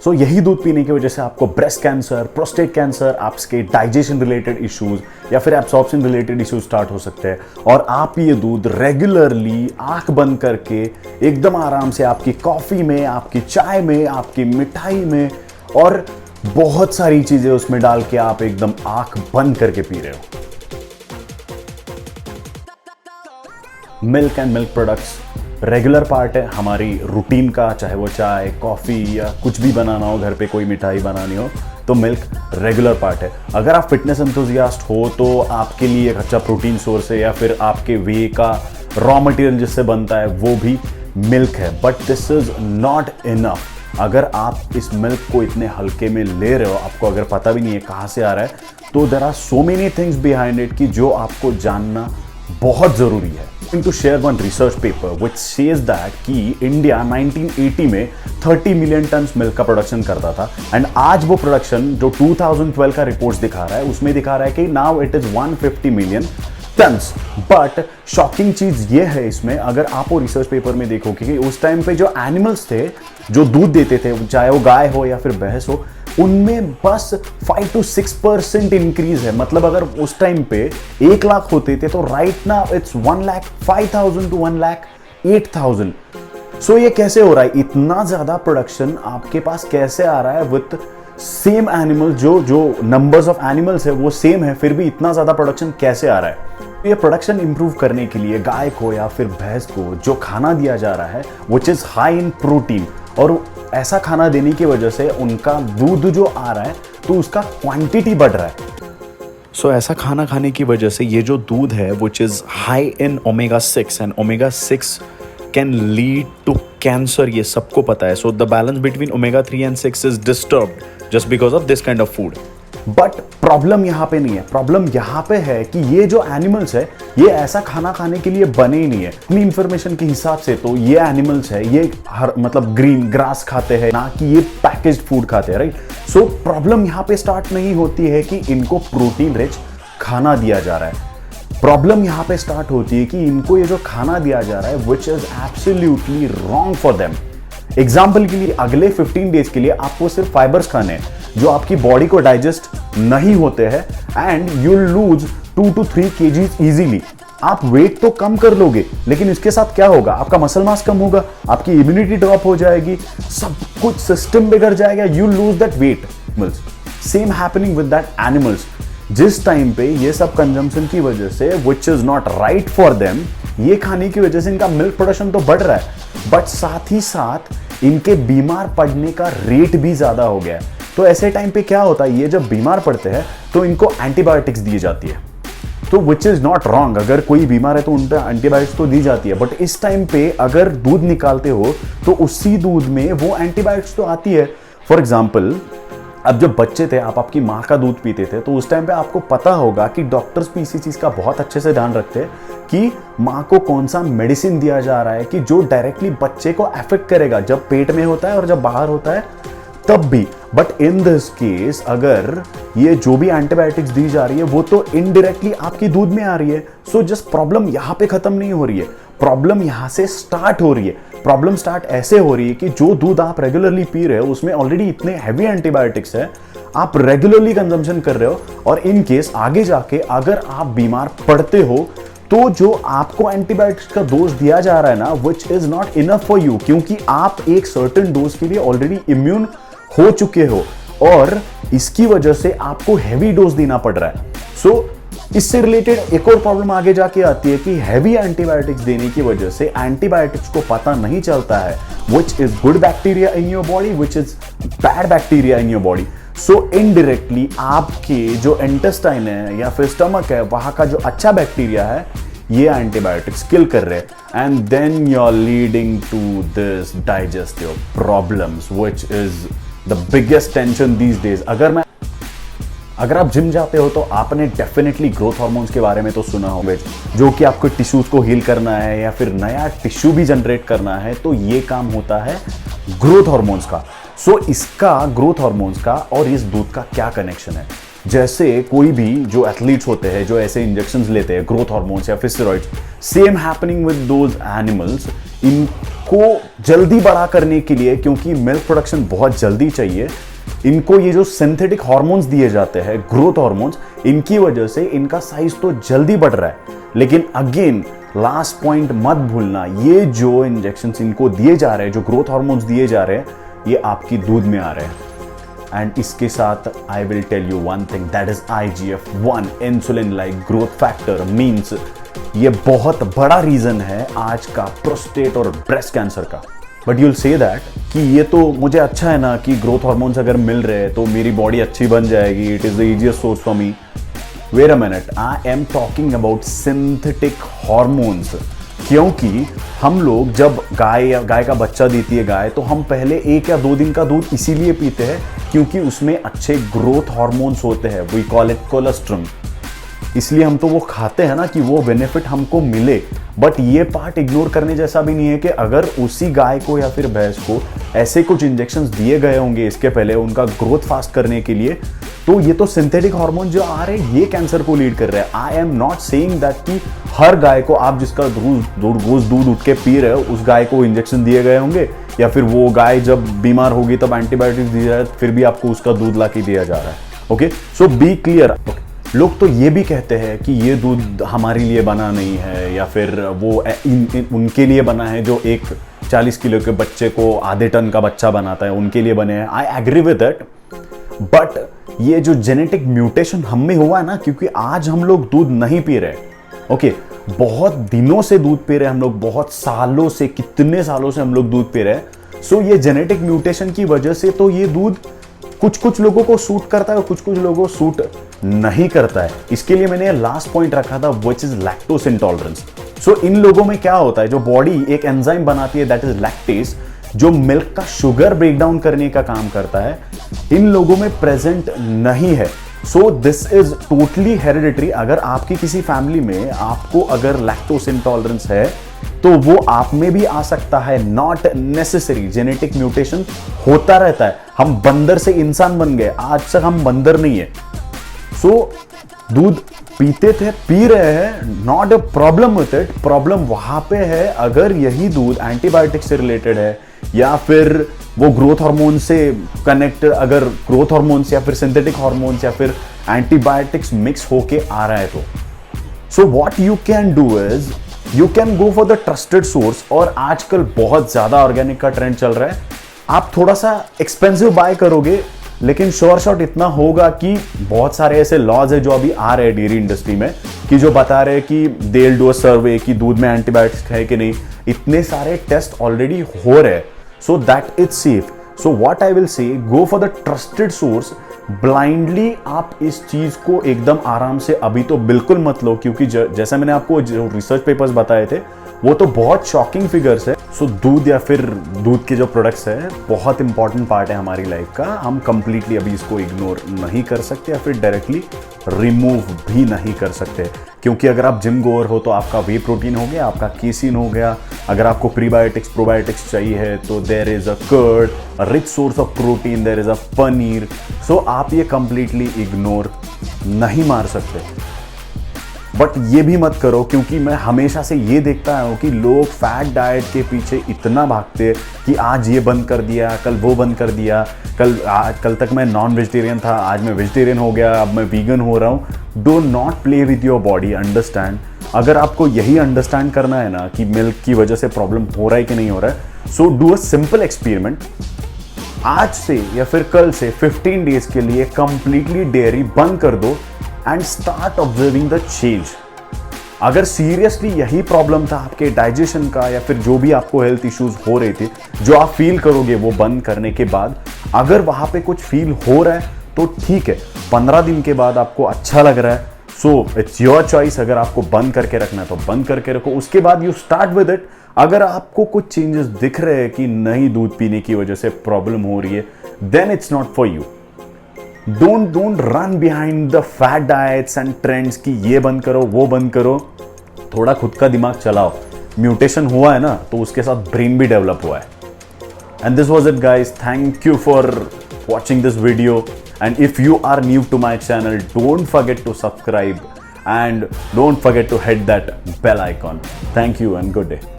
सो यही दूध पीने की वजह से आपको ब्रेस्ट कैंसर, प्रोस्टेट कैंसर, आपके डाइजेशन रिलेटेड इश्यूज या फिर एब्सॉर्प्शन रिलेटेड इश्यूज स्टार्ट हो सकते हैं। और आप ये दूध रेगुलरली आंख बंद करके एकदम आराम से आपकी कॉफी में, आपकी चाय में, आपकी मिठाई में और बहुत सारी चीजें उसमें डाल के आप एकदम आंख बंद करके पी रहे हो। Milk and milk products regular part है हमारी रूटीन का, चाहे वो चाय, कॉफ़ी या कुछ भी बनाना हो, घर पे कोई मिठाई बनानी हो तो मिल्क रेगुलर पार्ट है। अगर आप फिटनेस एंथुसियास्ट हो तो आपके लिए एक अच्छा प्रोटीन सोर्स है, या फिर आपके वे का रॉ मटेरियल जिससे बनता है वो भी मिल्क है। But this is not enough. अगर आप इस मिल्क को इतने हल्के में ले रहे हो, आपको अगर पता भी नहीं है कहाँ से आ रहा है, तो there are so many things behind it कि जो आपको जानना बहुत जरूरी है। To share one research paper which says that कि इंडिया 1980 में 30 मिलियन टन मिल्क का प्रोडक्शन करता था, एंड आज वो प्रोडक्शन जो 2012 का रिपोर्ट्स दिखा रहा है उसमें दिखा रहा है कि now it is 150 million turns. But shocking चीज ये है इसमें, अगर आप वो रिसर्च पेपर में देखोगे कि उस टाइम पे जो एनिमल्स थे जो दूध देते थे, चाहे वो गाय हो या फिर भैंस हो, उनमें बस 5 to 6% इंक्रीज है। मतलब अगर उस टाइम पे 1 लाख होते थे तो राइट नाउ इट्स 1,05,000 to 1,08,000। सो ये कैसे हो रहा है? इतना ज्यादा प्रोडक्शन आपके पास कैसे आ रहा है विथ सेम एनिमल? जो नंबर्स ऑफ एनिमल्स है वो सेम है, फिर भी इतना ज्यादा प्रोडक्शन कैसे आ रहा है? ये प्रोडक्शन इंप्रूव करने के लिए गाय को या फिर भैंस को जो खाना दिया जा रहा है which is high in protein, और ऐसा खाना देने की वजह से उनका दूध जो आ रहा है तो उसका क्वांटिटी बढ़ रहा है। सो ऐसा खाना खाने की वजह से ये जो दूध है which is high in omega 6, and omega 6 can lead to cancer, ये सबको पता है। So the balance between omega 3 and 6 is disturbed just because of this kind of food. But problem यहां पे नहीं है। प्रॉब्लम यहां पे है कि ये जो एनिमल्स है ये ऐसा खाना खाने के लिए बने ही नहीं है। अपनी इंफॉर्मेशन के हिसाब से तो ये एनिमल्स है ये मतलब ग्रीन ग्रास खाते हैं, ना कि ये पैकेज्ड फूड खाते हैं, राइट? सो प्रॉब्लम यहां पे स्टार्ट नहीं होती है कि इनको प्रोटीन रिच खाना दिया जा रहा है। प्रॉब्लम यहां पे स्टार्ट होती है कि इनको ये जो खाना दिया जा रहा है which is absolutely wrong for them. Example के लिए अगले 15 डेज के लिए आपको सिर्फ फाइबर्स खाने हैं जो आपकी बॉडी को डाइजेस्ट नहीं होते हैं, and you lose 2 to 3 kgs easily. आप वेट तो कम कर लोगे, लेकिन इसके साथ क्या होगा? आपका मसल मास कम होगा, आपकी इम्यूनिटी ड्रॉप हो जाएगी, सब कुछ सिस्टम बिगड़ जाएगा, you lose that weight. Same happening with that animals. जिस टाइम पे ये सब कंजम्पशन की वजह से which is not right for them, ये खाने की वजह से इनका मिल्क प्रोडक्शन तो बढ़ रहा है, बट साथ ही साथ इनके बीमार पड़ने का रेट भी ज्यादा हो गया है। तो ऐसे टाइम पे क्या होता है, ये जब बीमार पड़ते हैं तो इनको एंटीबायोटिक्स दी जाती है, तो विच इज नॉट रॉन्ग। अगर कोई बीमार है तो उन पर एंटीबायोटिक्स तो दी जाती है, बट इस टाइम पे अगर दूध निकालते हो तो उसी दूध में वो एंटीबायोटिक्स तो आती है। फॉर एग्जाम्पल, अब जब बच्चे थे, आप आपकी माँ का दूध पीते थे, तो उस टाइम पे आपको पता होगा कि डॉक्टर्स भी इसी चीज का बहुत अच्छे से ध्यान रखते हैं कि माँ को कौन सा मेडिसिन दिया जा रहा है कि जो डायरेक्टली बच्चे को अफेक्ट करेगा, जब पेट में होता है और जब बाहर होता है तब भी। बट इन दिस केस अगर ये जो भी एंटीबायोटिक्स दी जा रही है वो तो इनडायरेक्टली आपकी दूध में आ रही है। सो जस्ट प्रॉब्लम यहां पे खत्म नहीं हो रही है, प्रॉब्लम यहां से स्टार्ट हो रही है। प्रॉब्लम स्टार्ट ऐसे हो रही है कि जो दूध आप रेगुलरली पी रहे हो उसमें ऑलरेडी इतने हैवी एंटीबायोटिक्स है, आप रेगुलरली कंजम्पशन कर रहे हो, और इन केस आगे जाके अगर आप बीमार पड़ते हो तो जो आपको एंटीबायोटिक्स का डोज दिया जा रहा है ना, विच is not enough for you, क्योंकि आप एक सर्टेन डोज के लिए ऑलरेडी इम्यून हो चुके हो, और इसकी वजह से आपको हैवी डोज देना पड़ रहा है। सो इससे रिलेटेड एक और प्रॉब्लम आगे जाके आती है कि हैवी एंटीबायोटिक्स देने की वजह से एंटीबायोटिक्स को पता नहीं चलता है which is good bacteria in your body, which is bad bacteria in your body. So indirectly आपके जो इंटेस्टाइन है या फिर स्टमक है, वहां का जो अच्छा बैक्टीरिया है, ये एंटीबायोटिक्स किल कर रहे हैं, and then you are leading to this digestive problems which is the biggest tension these days. अगर आप जिम जाते हो तो आपने डेफिनेटली ग्रोथ हार्मोन्स के बारे में तो सुना होगा, जो कि आपको टिश्यूज को हील करना है या फिर नया टिश्यू भी जनरेट करना है, तो ये काम होता है ग्रोथ हार्मोन्स का। सो इसका ग्रोथ हार्मोन्स का और इस दूध का क्या कनेक्शन है? जैसे कोई भी जो एथलीट्स होते हैं जो ऐसे इंजेक्शंस लेते हैं ग्रोथ हार्मोन्स या फिर steroids, same happening with those animals. इनको जल्दी बड़ा करने के लिए, क्योंकि मिल्क प्रोडक्शन बहुत जल्दी चाहिए, इनको ये जो सिंथेटिक हार्मोन्स दिए जाते हैं ग्रोथ हार्मोन्स, इनकी वजह से इनका साइज तो जल्दी बढ़ रहा है। लेकिन अगेन लास्ट पॉइंट मत भूलना, ये जो इंजेक्शंस इनको दिए जा रहे हैं, जो ग्रोथ हार्मोन्स दिए जा रहे हैं, ये आपकी दूध में आ रहे हैं। एंड इसके साथ I will tell you one thing, that is IGF-1 insulin like growth factor means ये बहुत बड़ा रीजन है आज का प्रोस्टेट और ब्रेस्ट कैंसर का। बट यूल से दैट कि ये तो मुझे अच्छा है ना कि ग्रोथ हार्मोन्स अगर मिल रहे हैं तो मेरी बॉडी अच्छी बन जाएगी, it is the easiest source for me. Wait a minute, I am talking about synthetic hormones. क्योंकि हम लोग जब गाय का बच्चा देती है गाय, तो हम पहले 1 या 2 दिन का दूध इसीलिए पीते हैं क्योंकि उसमें अच्छे ग्रोथ हार्मोन्स होते हैं, वी कॉल इट कोलेस्ट्रम। इसलिए हम तो वो खाते हैं ना कि वो बेनिफिट हमको मिले। बट ये पार्ट इग्नोर करने जैसा भी नहीं है कि अगर उसी गाय को या फिर भैंस को ऐसे कुछ इंजेक्शंस दिए गए होंगे इसके पहले उनका ग्रोथ फास्ट करने के लिए, तो ये तो सिंथेटिक हार्मोन जो आ रहे हैं ये कैंसर को लीड कर रहे हैं। I am not saying that कि हर गाय को आप जिसका रोज दूध उठ के पी रहे हो उस गाय को इंजेक्शन दिए गए होंगे, या फिर वो गाय जब बीमार होगी तब एंटीबायोटिक्स दिया जा रहा है, फिर भी आपको उसका दूध ला के दिया जा रहा है। ओके, सो बी क्लियर। लोग तो ये भी कहते हैं कि ये दूध हमारे लिए बना नहीं है, या फिर वो उनके लिए बना है जो एक 40 किलो के बच्चे को आधे टन का बच्चा बनाता है, उनके लिए बने हैं। I agree with it, but ये जो जेनेटिक म्यूटेशन हम में हुआ है ना, क्योंकि आज हम लोग दूध नहीं पी रहे, ओके, बहुत दिनों से दूध पी रहे हैं हम लोग, बहुत सालों से, कितने सालों से हम लोग दूध पी रहे हैं। सो ये जेनेटिक म्यूटेशन की वजह से तो ये दूध कुछ लोगों को सूट करता है और कुछ लोगों को सूट नहीं करता है। इसके लिए मैंने लास्ट पॉइंट रखा था व्हिच इज लैक्टोज इंटॉलरेंस। सो इन लोगों में क्या होता है, जो बॉडी एक एंजाइम बनाती है दैट इज लैक्टेज, जो मिल्क का शुगर ब्रेक डाउन करने का काम करता है, इन लोगों में प्रेजेंट नहीं है। So this is totally hereditary. अगर आपकी किसी फैमिली में आपको अगर लैक्टोज इंटॉलरेंस है तो वो आप में भी आ सकता है, नॉट नेसेसरी। जेनेटिक म्यूटेशन होता रहता है। हम बंदर से इंसान बन गए, आज तक हम बंदर नहीं है। सो दूध पीते थे, पी रहे हैं, not a problem with it. Problem वहां पे है अगर यही दूध एंटीबायोटिक से रिलेटेड है या फिर वो ग्रोथ हार्मोन से कनेक्ट, अगर ग्रोथ हार्मोन्स या फिर सिंथेटिक हार्मोन्स या फिर एंटीबायोटिक्स मिक्स होके आ रहा है तो। So what you can do is you can go for the trusted source. और आजकल बहुत ज्यादा ऑर्गेनिक का ट्रेंड चल रहा है। आप थोड़ा सा एक्सपेंसिव बाय करोगे, लेकिन श्योर शॉट इतना होगा कि बहुत सारे ऐसे लॉज है जो अभी आ रहे हैं डेयरी इंडस्ट्री में कि जो बता रहे हैं कि दे विल डू अ सर्वे कि दूध में एंटीबायोटिक्स है कि नहीं। इतने सारे टेस्ट ऑलरेडी हो रहे हैं, so that is safe. So what I will say, go for the trusted source. Blindly आप इस चीज को एकदम आराम से अभी तो बिल्कुल मत लो, क्योंकि जैसा मैंने आपको जो रिसर्च पेपर्स बताए थे वो तो बहुत शॉकिंग फिगर्स है। सो दूध या फिर दूध के जो प्रोडक्ट्स है बहुत इंपॉर्टेंट पार्ट है हमारी लाइफ का। हम कंप्लीटली अभी इसको इग्नोर नहीं कर सकते या फिर डायरेक्टली रिमूव भी नहीं कर सकते, क्योंकि अगर आप जिम गोअर हो तो आपका वे प्रोटीन हो गया, आपका केसीन हो गया। अगर आपको प्रीबायोटिक्स प्रोबायोटिक्स चाहिए है तो there is a curd, a rich source of protein, there is a paneer. So आप ये कंप्लीटली इग्नोर नहीं मार सकते। बट ये भी मत करो, क्योंकि मैं हमेशा से ये देखता हूँ कि लोग फैट डाइट के पीछे इतना भागते हैं कि आज ये बंद कर दिया, कल वो बंद कर दिया, कल तक मैं नॉन वेजिटेरियन था, आज मैं वेजिटेरियन हो गया, अब मैं वीगन हो रहा हूँ। Do not play with your body, understand. अगर आपको यही अंडरस्टैंड करना है ना कि मिल्क की वजह से प्रॉब्लम हो रहा है कि नहीं हो रहा है, so do a simple experiment. आज से या फिर कल से 15 डेज के लिए कंप्लीटली डेयरी बंद कर दो and start observing the change. अगर सीरियसली यही प्रॉब्लम था आपके डाइजेशन का या फिर जो भी आपको हेल्थ इश्यूज हो रहे थे, जो आप फील करोगे वो बंद करने के बाद, अगर वहां पे कुछ फील हो रहा है तो ठीक है। 15 दिन के बाद आपको अच्छा लग रहा है, सो इट्स योर चॉइस। अगर आपको बंद करके रखना है तो बंद करके रखो, उसके बाद यू स्टार्ट विद इट। अगर आपको कुछ चेंजेस दिख रहे हैं कि नहीं दूध पीने की वजह से प्रॉब्लम हो रही है, then it's not for you. Don't run behind the fat diets and trends कि ये बंद करो वो बंद करो। थोड़ा खुद का दिमाग चलाओ। म्यूटेशन हुआ है ना तो उसके साथ ब्रेन भी डेवलप हुआ है। And this was it guys, thank you for watching this video And if you are new to my channel, don't forget to subscribe and don't forget to hit that bell icon. Thank you and good day.